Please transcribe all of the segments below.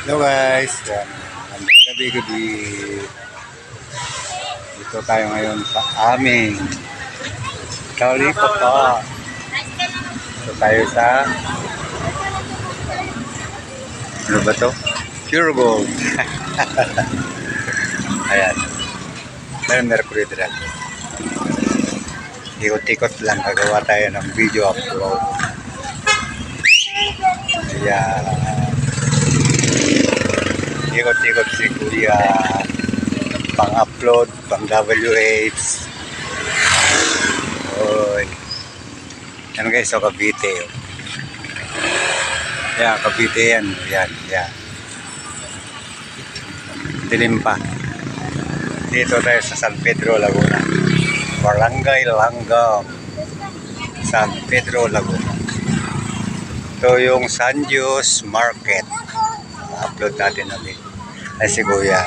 Hello guys, magandang gabi. Dito tayo ngayon sa aming Kaulipo po. Dito tayo sa, ano ba to? Pure Gold. Ayan, Mercury Drug. Ikot-ikot lang, gagawa tayo ng video upload. Ayan. Ikot-ikot si Kuya, pang-upload, pang-WH. Oy. Yan guys, so Cavite. Yan, Cavite yan. Yan. Dilim pa. Dito tayo sa San Pedro, Laguna. Barangay Langgam. San Pedro, Laguna. Ito yung San Jose Market. Upload natin ulit. Ay si Kuya.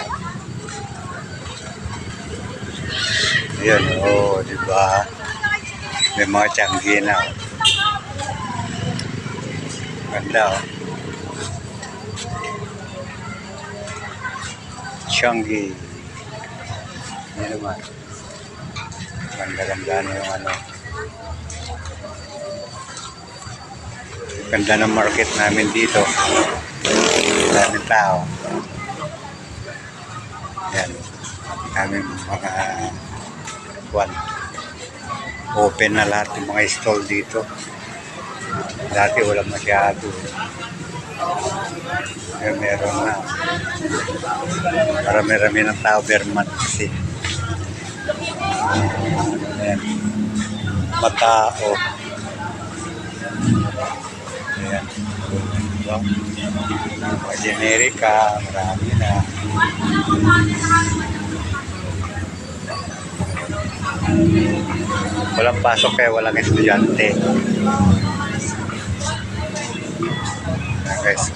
Ayan, diba? May mga tiyanggi na. Ganda, Tiyanggi. Yan naman. Ganda-ganda na yung ano. Ganda ng market namin dito. Daming tao. Yan. Daming mga open na lahat ng mga stall dito. Dati wala masyado. Meron na. Marami-rami ng tao Berman kasi. Ayan. Matao. Ayan. Mga generika, marami na. Walang pasok kaya walang estudyante. Ayan guys.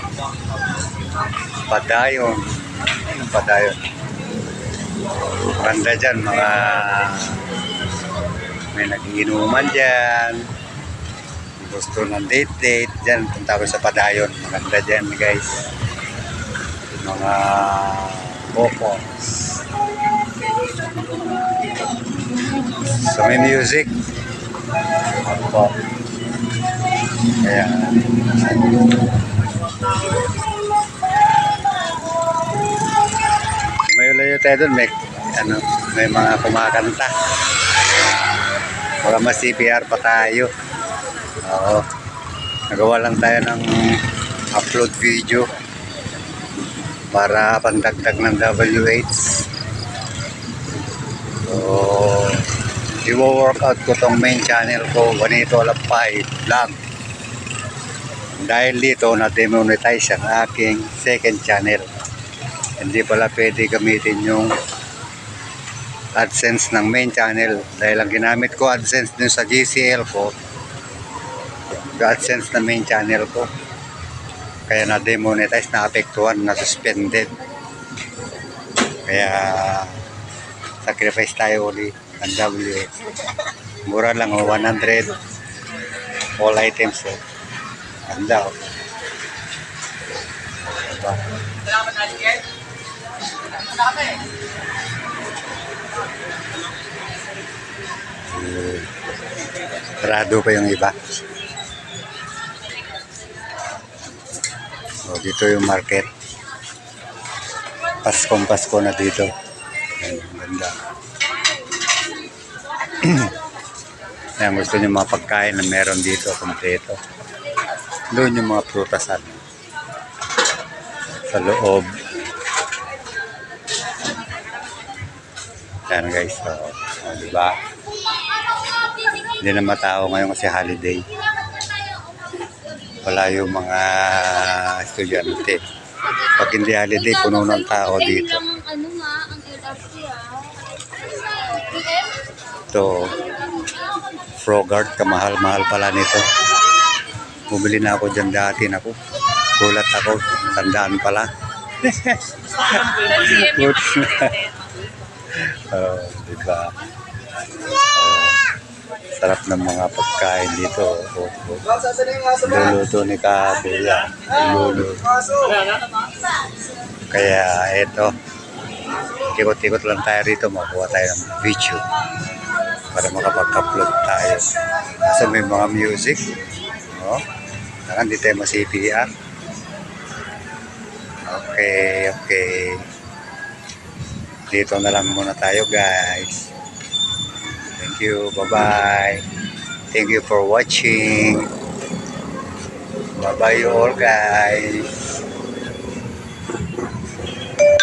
Padayon. Anong padayon? Ganda dyan, mga may nagiinuman dyan. Gusto ng date dyan, punta ko sa Padayon. Maganda dyan guys. Mga bokos. So may music. Opo. Kaya may ulayo tayo dun, may mga kumakanta. Baka mas CPR pa tayo. Oo. Nagawa lang tayo ng upload video para pandagdag ng WH. So, i-workout ko tong main channel ko, Juanito Alampay Vlog. Dahil dito na-demonetize ang aking second channel. Hindi pala pwede gamitin yung AdSense ng main channel. Dahil ang ginamit ko AdSense dun sa GCL ko, AdSense na main channel ko. Kaya na-demonetize, na-apektuhan, na-suspended. Kaya sacrifice tayo ulit ng WH. Mura lang 100 all items. Ganda diba? Sarado pa yung iba. So, dito yung market. Pasko na dito. Ayan, ganda. Ayan, gusto nyo mga pagkain na meron dito, kompleto. Doon yung mga prutasan. Sa loob. Ayan guys, so, diba? Hindi na matao ngayon kasi holiday. Wala yung mga estudyante. Pag hindi holiday, puno ng tao dito. Ito, Frogart, kamahal-mahal pala nito. Bumili na ako dyan dati. Naku, gulat ako. Tandaan pala. Diba? Sarap ng mga pagkain dito. Luluto ni Kakuya. Luluto. Kaya eto, ikot-ikot lang tayo rito, makuha tayo ng video para makapag-upload tayo. Kasi may mga music, no? Saka hindi tayo ma-CPR. Okay, okay. Dito na lang muna tayo, guys. Thank you, bye-bye. Thank you for watching. Bye-bye all, guys.